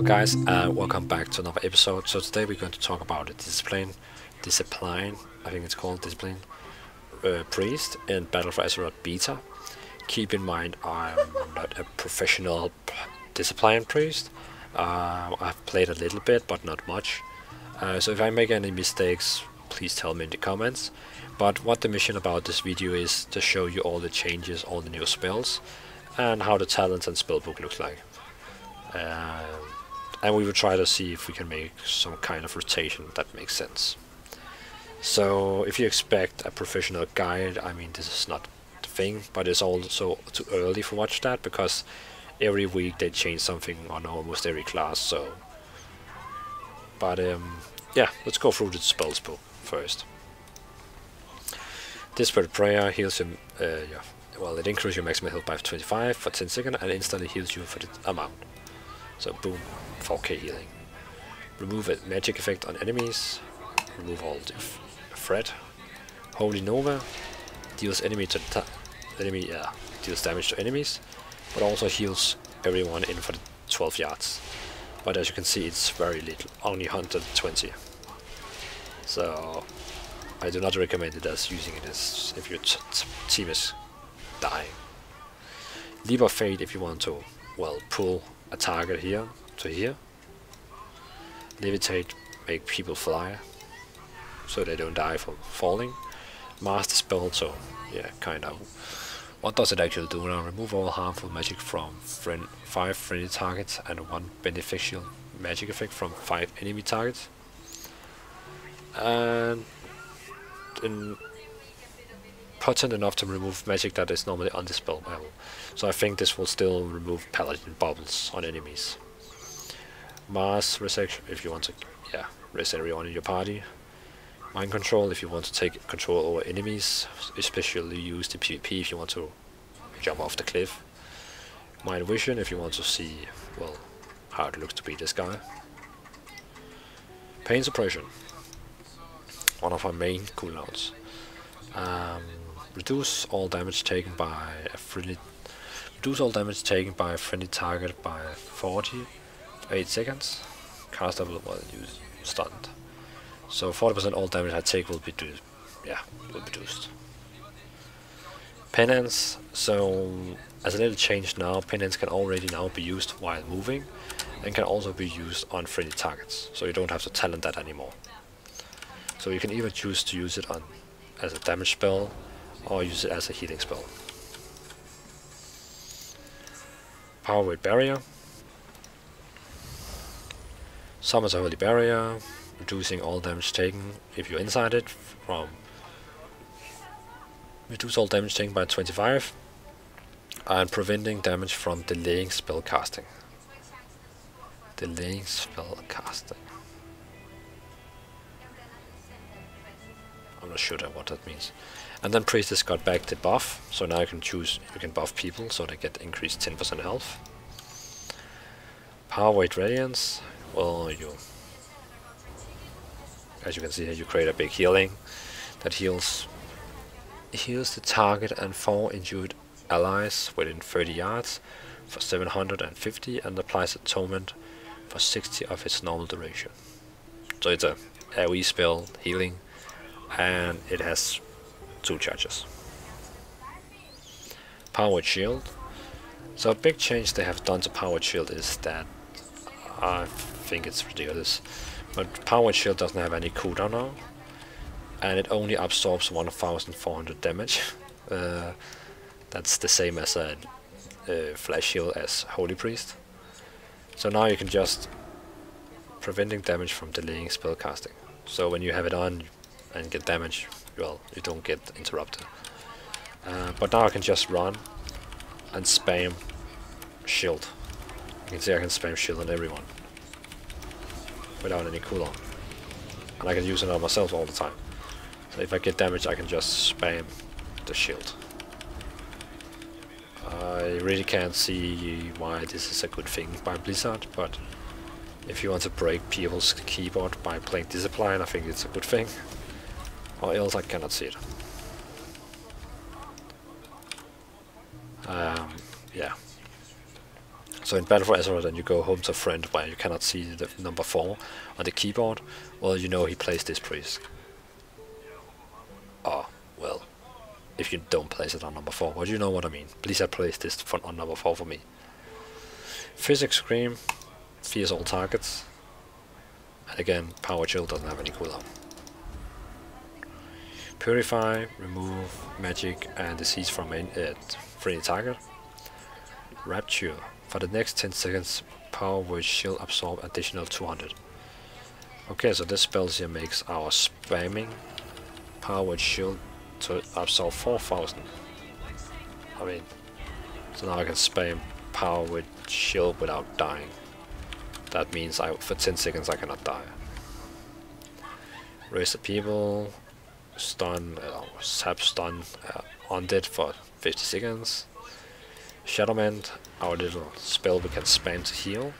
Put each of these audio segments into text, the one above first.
Hello guys, welcome back to another episode. So today we're going to talk about the discipline, I think it's called Discipline Priest in Battle for Azeroth Beta. Keep in mind I'm not a professional discipline priest. I've played a little bit but not much. So if I make any mistakes, please tell me in the comments. But what the mission about this video is to show you all the changes, all the new spells, and how the talents and spellbook looks like. And we will try to see if we can make some kind of rotation that makes sense. So if you expect a professional guide, I mean, this is not the thing, but it's also too early for watch that, because every week they change something on almost every class. So but yeah, let's go through the spells book first. Desperate Prayer heals you, well, it increases your maximum health by 25 for 10 seconds and instantly heals you for the amount. So boom, 4k healing. Remove a magic effect on enemies. Remove all the threat. Holy Nova deals deals damage to enemies, but also heals everyone in for the 12 yards. But as you can see, it's very little, only 120. So I do not recommend it as using it as if your team is dying. Leap of Fate if you want to, well, pull a target here to here. Levitate, make people fly so they don't die from falling. Master Spell, so yeah, kind of. What does it actually do now? Remove all harmful magic from 5 friendly targets and 1 beneficial magic effect from 5 enemy targets. And potent enough to remove magic that is normally on the spell level. So I think this will still remove paladin bubbles on enemies. Mass Resection if you want to, yeah, rest everyone in your party. Mind Control if you want to take control over enemies, especially use the PvP if you want to jump off the cliff. Mind Vision if you want to see, well, how it looks to be this guy. Pain Suppression, one of our main cooldowns. Reduce all damage taken by a friendly target by 40 for 8 seconds. Cast double while used stunned. So 40% all damage I take will be reduced. Penance. So as a little change now, Penance can already now be used while moving, and can also be used on friendly targets. So you don't have to talent that anymore. So you can even choose to use it on as a damage spell, or use it as a healing spell. Power Weight Barrier. Summons a Holy Barrier, reducing all damage taken if you're inside it from reduce all damage taken by 25, and preventing damage from delaying spell casting. Delaying spell casting. I'm not sure what that means. And then Priestess got back the buff, so now you can buff people so they get increased 10% health. Power Weight Radiance, well, as you can see here, you create a big healing that heals the target and 4 injured allies within 30 yards for 750, and applies Atonement for 60 of its normal duration. So it's a AoE spell, healing, and it has 2 charges. Power Weight Shield. So a big change they have done to Power Weight Shield is that I think it's ridiculous, but Power Weight Shield doesn't have any cooldown now, and it only absorbs 1400 damage. That's the same as a Flash Shield as Holy Priest. So now you can just preventing damage from delaying spell casting. So when you have it on and get damage, well, you don't get interrupted. But now I can just run and spam shield. You can see I can spam shield on everyone without any cooldown, and I can use it on myself all the time. So if I get damage, I can just spam the shield. I really can't see why this is a good thing by Blizzard, but if you want to break people's keyboard by playing Discipline, I think it's a good thing. Or else I cannot see it. Yeah. So in Battle for Azeroth, and you go home to a friend where you cannot see the number 4 on the keyboard, well, you know he plays this priest. Oh, well, if you don't place it on number 4, well, you know what I mean. Please place this on number 4 for me. Physics Scream, fears all targets. And again, Power Chill doesn't have any cooldown. Purify, remove magic and disease from any target. Rapture, for the next 10 seconds, Power Word Shield absorb additional 200. Okay, so this spell here makes our spamming Power Word Shield to absorb 4000. I mean, so now I can spam Power Word Shield without dying. That means for 10 seconds I cannot die. Raise the people, stun, sap stun undead for 50 seconds. Atonement, our little spell we can spam to heal,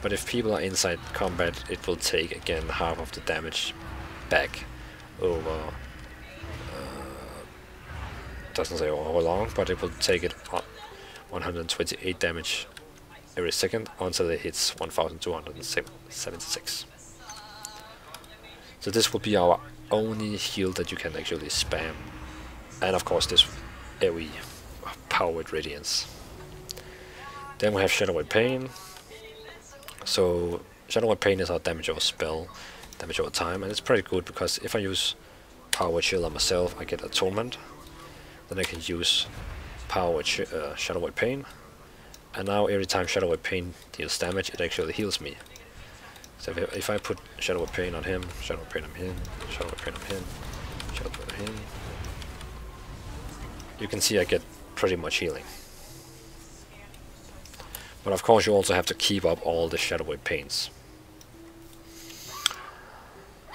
but if people are inside combat it will take again half of the damage back over, doesn't say how long, but it will take it 128 damage every second until it hits 1276. So this will be our only heal that you can actually spam, and of course this AoE Power with Radiance. Then we have Shadow with Pain. So Shadow with Pain is our damage over spell, damage over time, and it's pretty good because if I use Power with Shield on myself I get Atonement, then I can use Power with Shadow with Pain, and now every time Shadow with Pain deals damage it actually heals me. So if I put Shadow with Pain on him, Shadow with Pain on him, Shadow with Pain on him, Shadow with Pain on him, you can see I get pretty much healing. But of course you also have to keep up all the Shadow with Pains.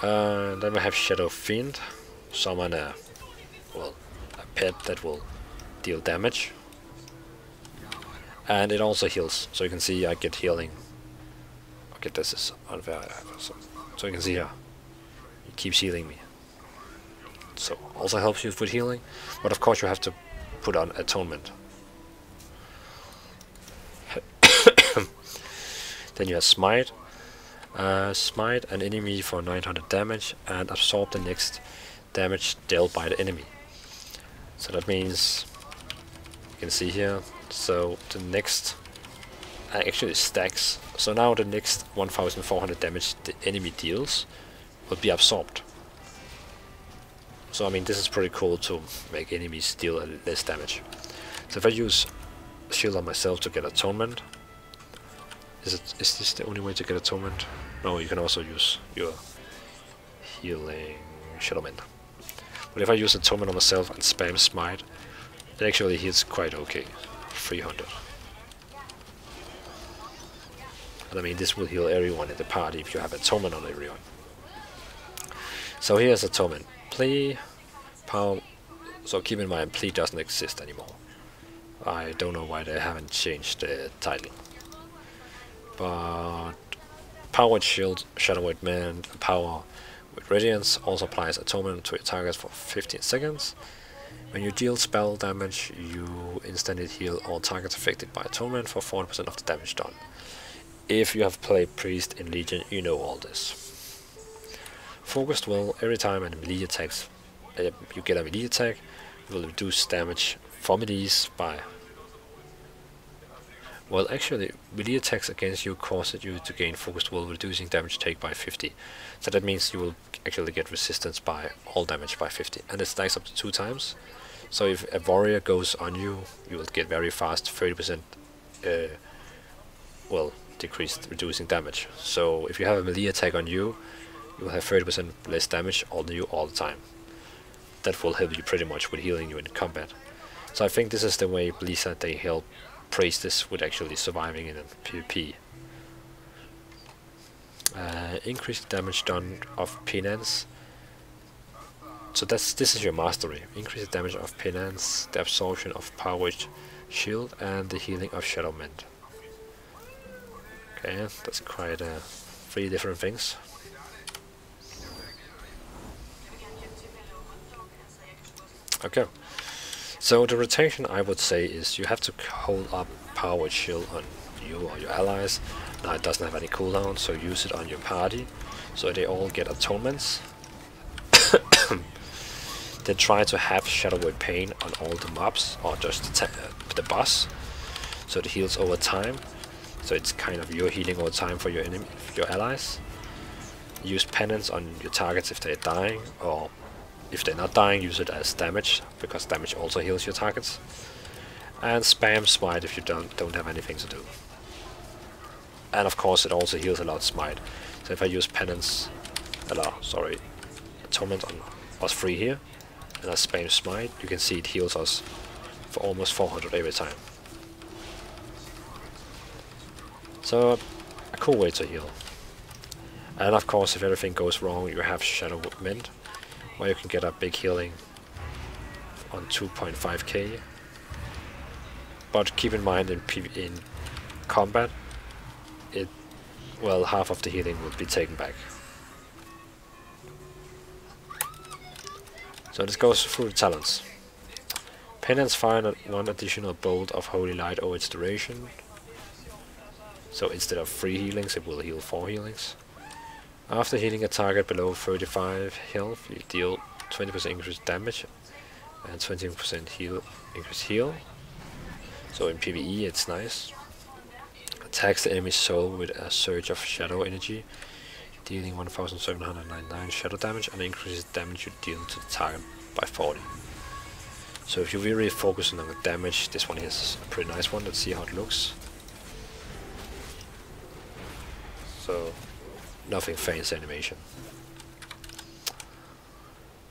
Then we have Shadow Fiend, summon a pet that will deal damage. And it also heals, so you can see I get healing. Okay, this is unfair. So you can see here, it keeps healing me. So also helps you with healing, but of course you have to put on Atonement. Then you have Smite. Smite an enemy for 900 damage and absorb the next damage dealt by the enemy. So that means, you can see here, so the next actually stacks. So now the next 1400 damage the enemy deals will be absorbed. So I mean this is pretty cool to make enemies deal less damage. So if I use Shield on myself to get Atonement, is this the only way to get Atonement? No, you can also use your healing Atonement. But if I use Atonement on myself and spam Smite, it actually hits quite okay, 300. And I mean this will heal everyone in the party if you have Atonement on everyone. So here's Atonement. Plea, power. So keep in mind, plea doesn't exist anymore. I don't know why they haven't changed the title. But Power with Shield, Shadow with Man, Power with Radiance also applies Atonement to your target for 15 seconds. When you deal spell damage, you instantly heal all targets affected by Atonement for 40% of the damage done. If you have played Priest in Legion, you know all this. Focused Will, every time a melee attacks, you get a melee attack, you will reduce damage for melees by... Well, actually, melee attacks against you cause you to gain Focused Will, reducing damage take by 50. So that means you will actually get resistance by all damage by 50. And it stacks up to 2 times. So if a warrior goes on you, you will get very fast 30% decreased reducing damage. So if you have a melee attack on you, you will have 30% less damage on you all the time. That will help you pretty much with healing you in combat. So I think this is the way Blizzard they help Priestess with actually surviving in a PvP. Increased damage done of Penance. So this is your mastery. Increase the damage of Penance, the absorption of Power with Shield, and the healing of Atonement. Okay, that's quite 3 different things. Okay, so the rotation I would say is you have to hold up Power with Shield on you or your allies. Now it doesn't have any cooldown, so use it on your party, so they all get atonements. Then try to have Shadow Word Pain on all the mobs, or just the boss, so it heals over time. So it's kind of your healing over time for your enemy, your allies. Use penance on your targets if they're dying, or if they're not dying, use it as damage, because damage also heals your targets. And spam smite if you don't have anything to do. And of course it also heals a lot smite. So if I use penance, atonement on us 3 here, and I spam smite, you can see it heals us for almost 400 every time. So a cool way to heal. And of course if everything goes wrong, you have Shadow Mint, where you can get a big healing on 2.5k. But keep in mind in combat, half of the healing will be taken back. So this goes through the talents. Penance fire 1 additional bolt of holy light over its duration. So instead of 3 healings, it will heal 4 healings. After healing a target below 35 health, you deal 20% increased damage and 20% increased heal. So in PvE it's nice. Attacks the enemy's soul with a surge of shadow energy, dealing 1799 shadow damage, and increases damage you deal to the target by 40. So if you're really focusing on the damage, this one is a pretty nice one. Let's see how it looks. So nothing fancy animation.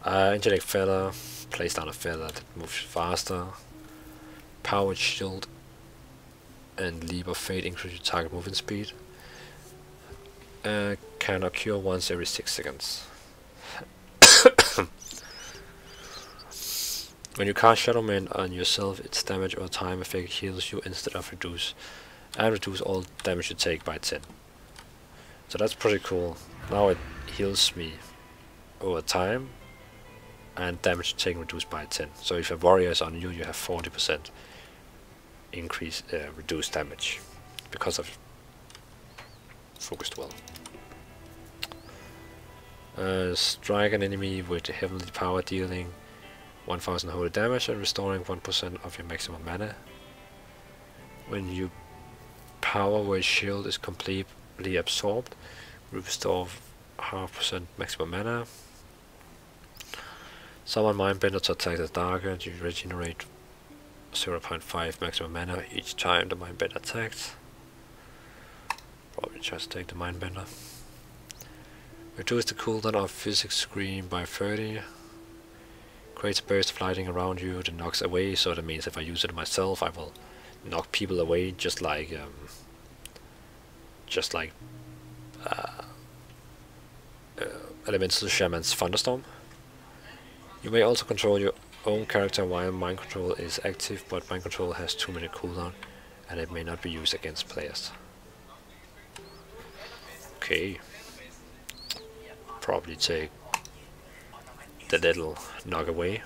Intellect Feather, place down a feather that moves faster. Powered Shield and Leap of Fate increase your target movement speed. Can occur once every 6 seconds. When you cast Shadowman on yourself, its damage or time effect heals you instead of reduce, and reduce all damage you take by 10. So that's pretty cool. Now it heals me over time, and damage taken reduced by 10. So if a warrior is on you, you have 40% increase, reduced damage because of focused well. Strike an enemy with heavenly power, dealing 1000 holy damage and restoring 1% of your maximum mana. When your power word shield is completely absorbed, restore 0.5% maximum mana. Summon Mindbender to attack the target. You regenerate 0.5 maximum mana each time the Mindbender attacks. Probably just take the Mindbender. Reduce the cooldown of physics screen by 30. Creates a burst of lighting around you that knocks away, so that means if I use it myself I will knock people away, just like Elemental Shaman's Thunderstorm. You may also control your own character while mind control is active, but mind control has 2 minute cooldown and it may not be used against players. Okay. Probably take the little knock away.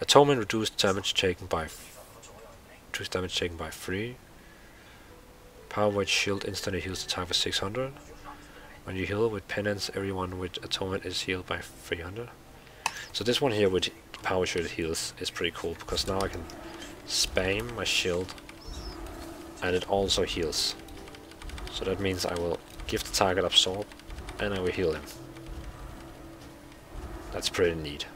Atonement reduced damage taken by 3. Power Word Shield instantly heals the target for 600. When you heal with Penance, everyone with Atonement is healed by 300. So this one here with Power Shield heals is pretty cool, because now I can spam my shield and it also heals. So that means I will give the target absorb and I will heal him. That's pretty neat.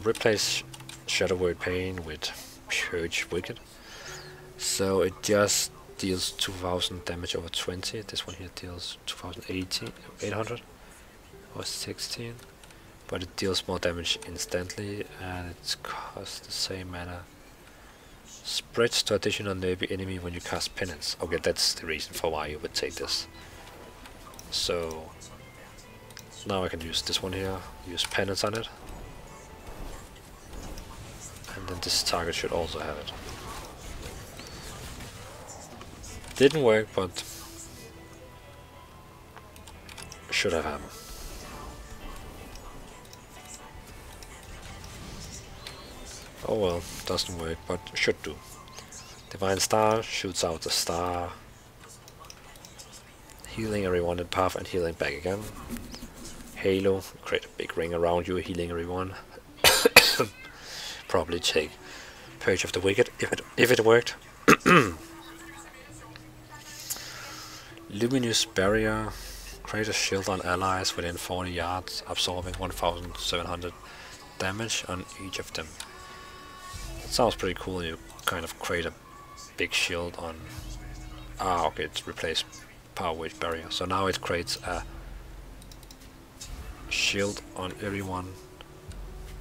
Replace Shadow Word Pain with Purge Wicked. So it just deals 2000 damage over 20. This one here deals 2800 or 16. But it deals more damage instantly and it costs the same mana. Spreads to additional nearby enemy when you cast Penance. Okay, that's the reason for why you would take this. So now I can use this one here, use Penance on it. And then this target should also have it. Didn't work, but should have happened. Oh well, doesn't work, but should do. Divine Star shoots out the star, healing everyone in path and healing back again. Halo, create a big ring around you, healing everyone. Probably take Purge of the Wicked if it worked. Luminous Barrier, create a shield on allies within 40 yards, absorbing 1700 damage on each of them. That sounds pretty cool. You kind of create a big shield on... Ah, okay, it's replaced Power Wave Barrier. So now it creates a shield on everyone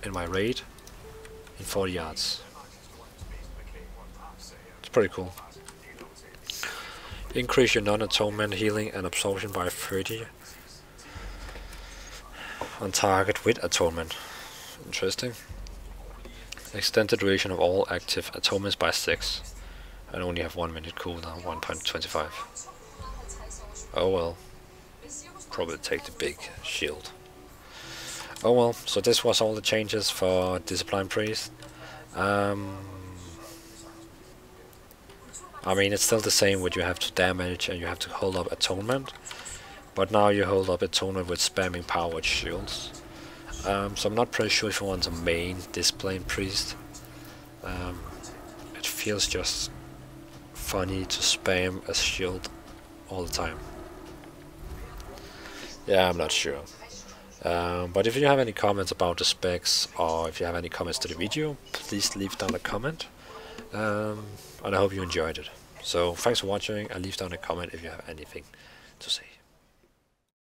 in my raid in 40 yards. It's pretty cool. Increase your non-atonement healing and absorption by 30 on target with atonement. Interesting. Extend the duration of all active atonements by 6 and only have 1 minute cooldown, 1.25. Oh well, probably take the big shield. Oh well, so this was all the changes for Discipline Priest. I mean, it's still the same with you have to damage and you have to hold up Atonement, but now you hold up Atonement with spamming powered shields. So I'm not pretty sure if you want a main Discipline Priest. It feels just funny to spam a shield all the time. Yeah, I'm not sure. But if you have any comments about the specs, or if you have any comments to the video, please leave down a comment. And I hope you enjoyed it. So thanks for watching, and leave down a comment if you have anything to say.